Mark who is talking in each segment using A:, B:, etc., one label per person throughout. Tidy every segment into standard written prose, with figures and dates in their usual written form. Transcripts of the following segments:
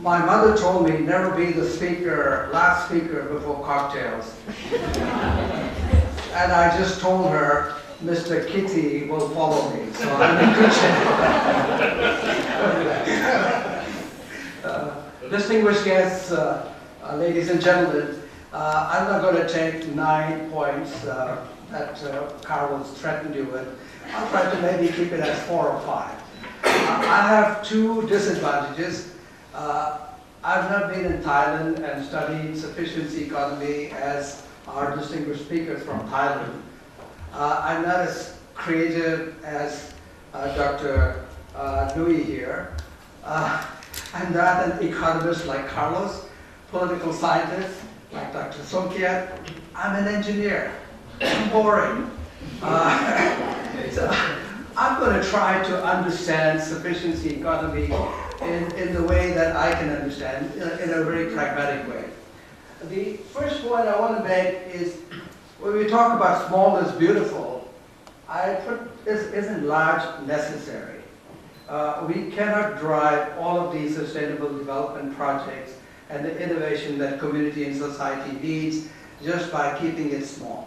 A: My mother told me never be the last speaker before cocktails. And I just told her, Mr. Kitty will follow me, so I'm in good shape. Distinguished guests, ladies and gentlemen, I'm not going to take 9 points that Carlos threatened you with. I'll try to maybe keep it at 4 or 5. I have 2 disadvantages. I've not been in Thailand and studied sufficiency economy as our distinguished speakers from Thailand. I'm not as creative as Dr. Nui here. I'm not an economist like Carlos, political scientist like Dr. Songkiat. I'm an engineer. I'm boring. So I'm going to try to understand sufficiency economy in the way that I can understand, in a very pragmatic way. The first point I want to make is, when we talk about small is beautiful, I put isn't large necessary. We cannot drive all of these sustainable development projects and the innovation that community and society needs just by keeping it small.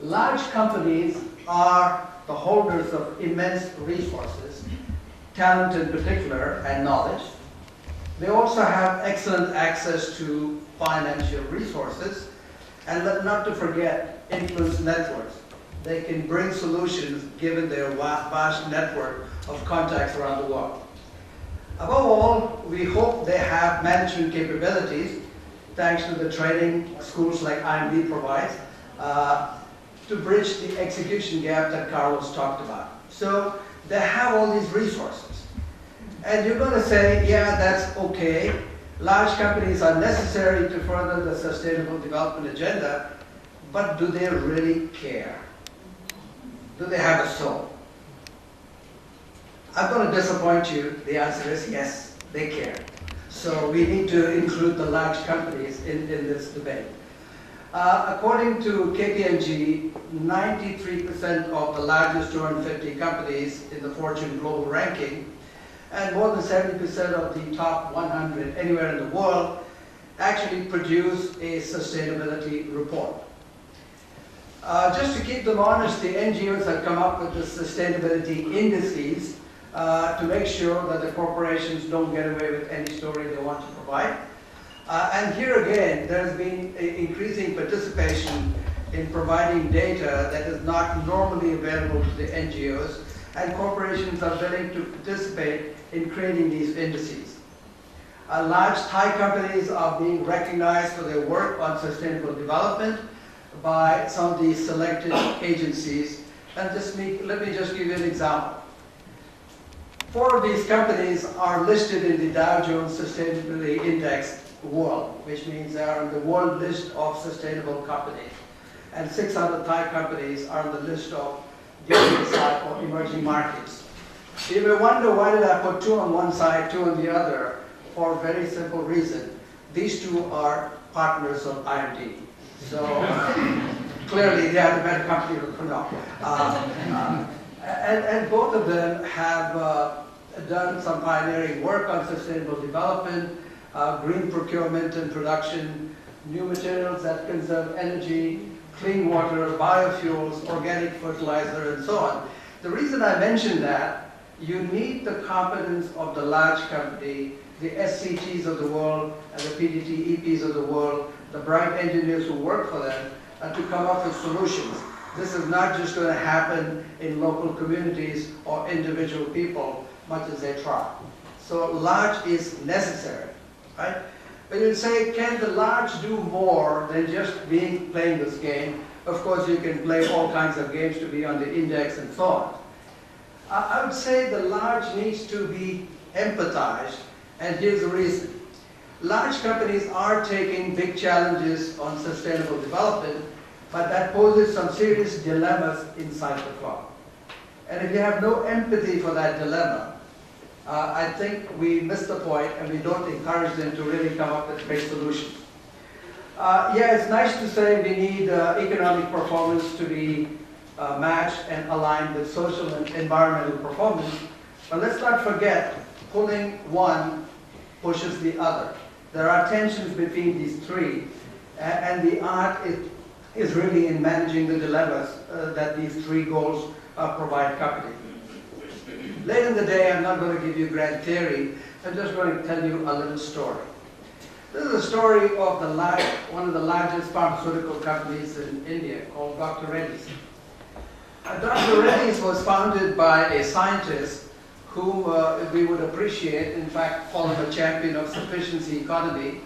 A: Large companies are the holders of immense resources, talent in particular, and knowledge. They also have excellent access to financial resources, and not to forget, influence networks. They can bring solutions given their vast network of contacts around the world. Above all, we hope they have management capabilities, thanks to the training schools like IMD provides, to bridge the execution gap that Carlos talked about. So they have all these resources. And you're going to say, yeah, that's okay. Large companies are necessary to further the sustainable development agenda, but do they really care? Do they have a soul? I'm going to disappoint you. The answer is yes, they care. So we need to include the large companies in this debate. According to KPMG, 93% of the largest 250 companies in the Fortune Global ranking, and more than 70% of the top 100 anywhere in the world, actually produce a sustainability report. Just to keep them honest, the NGOs have come up with the sustainability indices to make sure that the corporations don't get away with any story they want to provide. And here again, there's been increasing participation in providing data that is not normally available to the NGOs, and corporations are willing to participate in creating these indices. Large Thai companies are being recognized for their work on sustainable development by some of these selected agencies. And let me just give you an example. 4 of these companies are listed in the Dow Jones Sustainability Index World, which means they are on the world list of sustainable companies. And 6 other Thai companies are on the list of DJI or emerging markets. You may wonder, why did I put 2 on one side, 2 on the other? For a very simple reason. These 2 are partners of IMD. So clearly they are the better company to put up. And both of them have done some pioneering work on sustainable development, green procurement and production, new materials that conserve energy, clean water, biofuels, organic fertilizer, and so on. The reason I mention that, you need the competence of the large company, the SCTs of the world, and the PDT EPs of the world, the bright engineers who work for them, to come up with solutions. This is not just going to happen in local communities or individual people, much as they try. So large is necessary, right? But you'd say, can the large do more than just playing this game? Of course, you can play all kinds of games to be on the index and so on. I would say the large needs to be empathized, and here's the reason. Large companies are taking big challenges on sustainable development, but that poses some serious dilemmas inside the club. And if you have no empathy for that dilemma, I think we miss the point and we don't encourage them to really come up with great solutions. Yeah, it's nice to say we need economic performance to be matched and aligned with social and environmental performance, but let's not forget, pulling one pushes the other. There are tensions between these three, and the art is really in managing the dilemmas that these three goals provide company. Later in the day, I'm not going to give you grand theory, I'm just going to tell you a little story. This is a story of one of the largest pharmaceutical companies in India called Dr. Reddy's. Dr. Reddy's was founded by a scientist whom we would appreciate, in fact, call him a champion of sufficiency economy.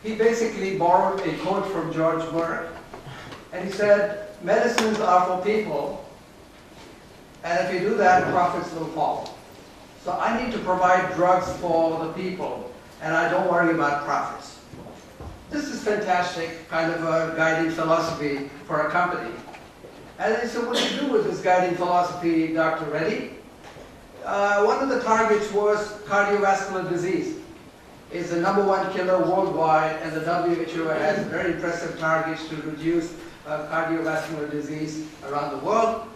A: He basically borrowed a quote from George Merck, and he said, medicines are for people, and if you do that, profits will follow. So I need to provide drugs for the people, and I don't worry about profits. This is fantastic, kind of a guiding philosophy for a company. And they said, what do you do with this guiding philosophy, Dr. Reddy? One of the targets was cardiovascular disease. It's the #1 killer worldwide, and the WHO has very impressive targets to reduce cardiovascular disease around the world.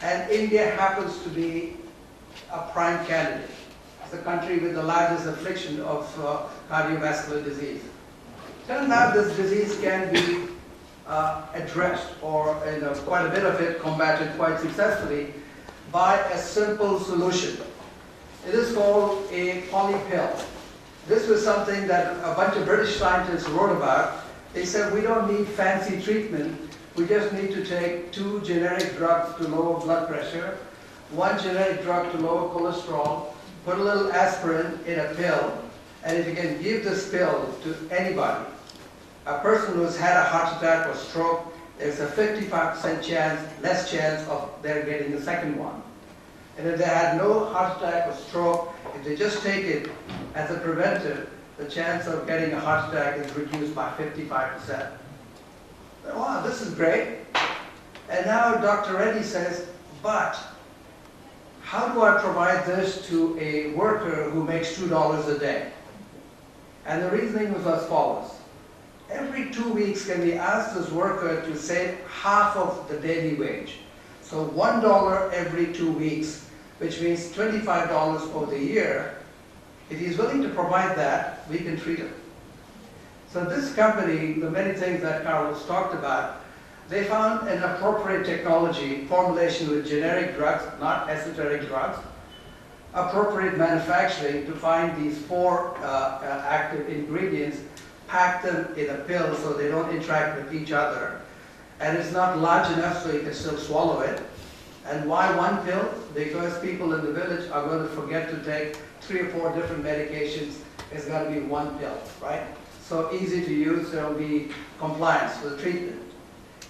A: And India happens to be a prime candidate. It's the country with the largest affliction of cardiovascular disease. Turns out this disease can be addressed, or quite a bit of it combated quite successfully, by a simple solution. It is called a polypill. This was something that a bunch of British scientists wrote about. They said, we don't need fancy treatment, we just need to take 2 generic drugs to lower blood pressure, 1 generic drug to lower cholesterol, put a little aspirin in a pill, and if you can give this pill to anybody, a person who's had a heart attack or stroke, there's a 55% less chance of their getting the second one. And if they had no heart attack or stroke, if they just take it as a preventive, the chance of getting a heart attack is reduced by 55%. Wow, this is great. And now Dr. Reddy says, but how do I provide this to a worker who makes $2 a day? And the reasoning was as follows. Every 2 weeks can we ask this worker to save half of the daily wage. So $1 every 2 weeks, which means $25 over the year. If he's willing to provide that, we can treat him. So this company, the many things that Carlos talked about, they found an appropriate technology, formulation with generic drugs, not esoteric drugs, appropriate manufacturing to find these 4 active ingredients, pack them in a pill so they don't interact with each other. And it's not large enough so you can still swallow it. And why 1 pill? Because people in the village are going to forget to take 3 or 4 different medications. It's going to be 1 pill, right? So easy to use, there will be compliance with treatment.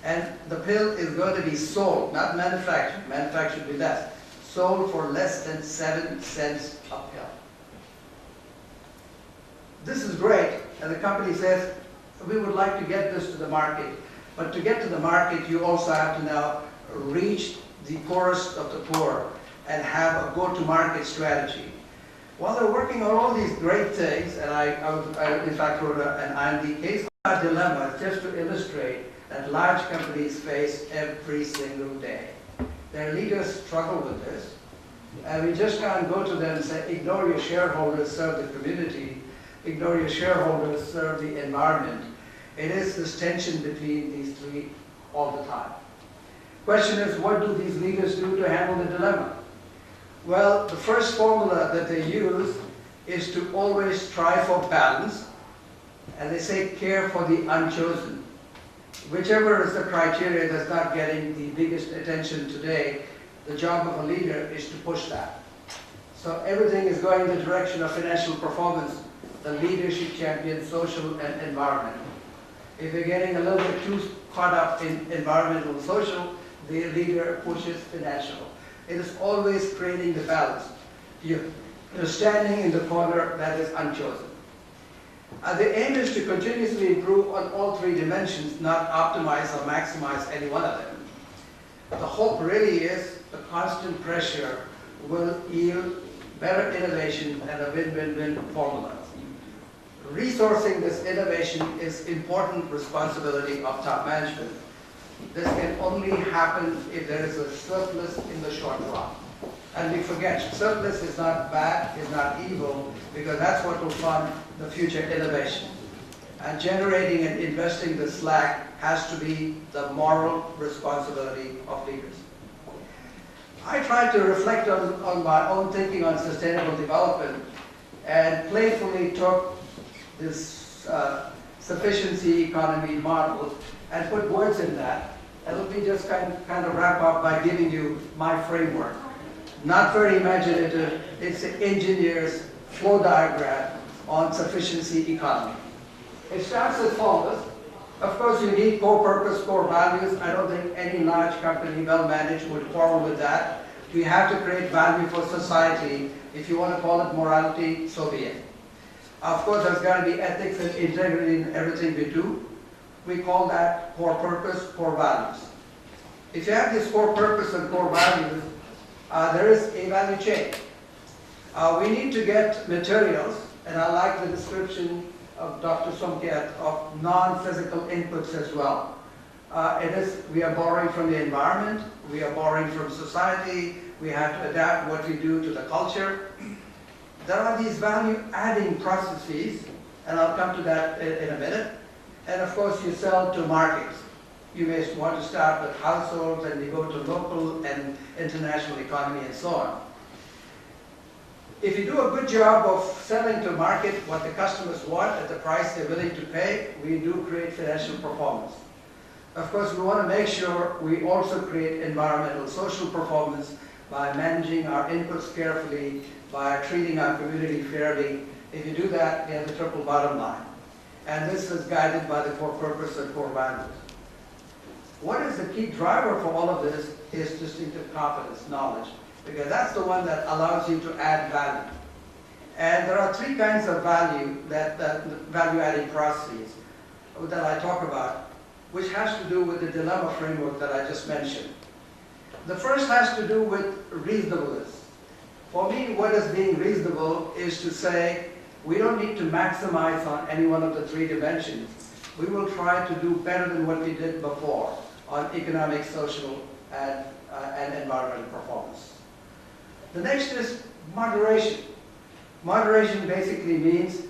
A: And the pill is going to be sold, not manufactured. Manufactured with less. Sold for less than 7 cents a pill. This is great, and the company says, we would like to get this to the market. But to get to the market, you also have to now reach the poorest of the poor and have a go-to-market strategy. While they're working on all these great things, and I in fact wrote an IMD case, our dilemma just to illustrate that large companies face every single day. Their leaders struggle with this, and we just can't go to them and say, ignore your shareholders, serve the community, ignore your shareholders, serve the environment. It is this tension between these 3 all the time. Question is, what do these leaders do to handle the dilemma? Well, the first formula that they use is to always strive for balance, and they say care for the unchosen. Whichever is the criteria that's not getting the biggest attention today, the job of a leader is to push that. So everything is going in the direction of financial performance, the leadership champion, social and environmental. If you're getting a little bit too caught up in environmental and social, the leader pushes financial. It is always creating the balance. You're standing in the corner that is unchosen. The aim is to continuously improve on all 3 dimensions, not optimize or maximize any one of them. The hope really is the constant pressure will yield better innovation and a win-win-win formula. Resourcing this innovation is important responsibility of top management. This can only happen if there is a surplus in the short run. And we forget, surplus is not bad, is not evil, because that's what will fund the future innovation. And generating and investing the slack has to be the moral responsibility of leaders. I tried to reflect on my own thinking on sustainable development and playfully took this sufficiency economy model and put words in that. And let me just kind of wrap up by giving you my framework. Not very imaginative, it's an engineer's flow diagram on sufficiency economy. It starts as follows. Of course, you need core purpose, core values. I don't think any large company, well managed, would quarrel with that. We have to create value for society. If you want to call it morality, so be it. Of course, there's got to be ethics and integrity in everything we do. We call that core purpose, core values. If you have this core purpose and core values, there is a value chain. We need to get materials, and I like the description of Dr. Somkiat of non-physical inputs as well. We are borrowing from the environment, we are borrowing from society, we have to adapt what we do to the culture. There are these value-adding processes, and I'll come to that in a minute. And of course, you sell to markets. You may want to start with households, and you go to local and international economy and so on. If you do a good job of selling to market what the customers want at the price they're willing to pay, we do create financial performance. Of course, we want to make sure we also create environmental, social performance by managing our inputs carefully, by treating our community fairly. If you do that, you have the triple bottom line. And this is guided by the core purpose and core values. What is the key driver for all of this is distinctive competence, knowledge, because that's the one that allows you to add value. And there are three kinds of value, value-adding processes that I talk about, which has to do with the dilemma framework that I just mentioned. The first has to do with reasonableness. For me, what is being reasonable is to say, we don't need to maximize on any one of the three dimensions. We will try to do better than what we did before on economic, social, and environmental performance. The next is moderation. Moderation basically means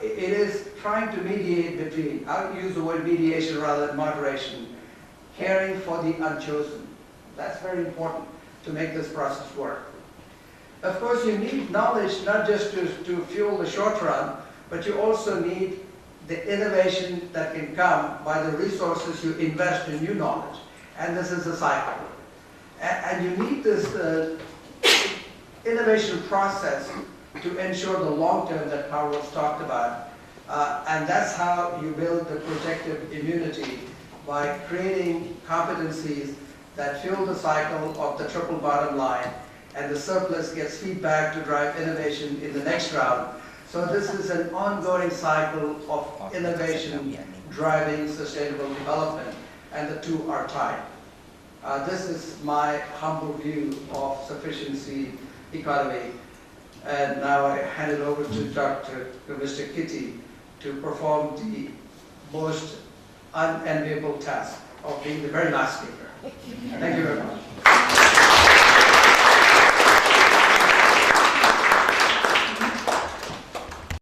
A: it is trying to mediate between, I'll use the word mediation rather than moderation, caring for the unchosen. That's very important to make this process work. Of course, you need knowledge not just to fuel the short run, but you also need the innovation that can come by the resources you invest in new knowledge. And this is a cycle. And you need this innovation process to ensure the long term that Carlos talked about. And that's how you build the protective immunity, by creating competencies that fuel the cycle of the triple bottom line, and the surplus gets feedback to drive innovation in the next round. So this is an ongoing cycle of innovation driving sustainable development, and the two are tied. This is my humble view of sufficiency economy. And now I hand it over to Mr. Kitty to perform the most unenviable task of being the very last speaker. Thank you very much.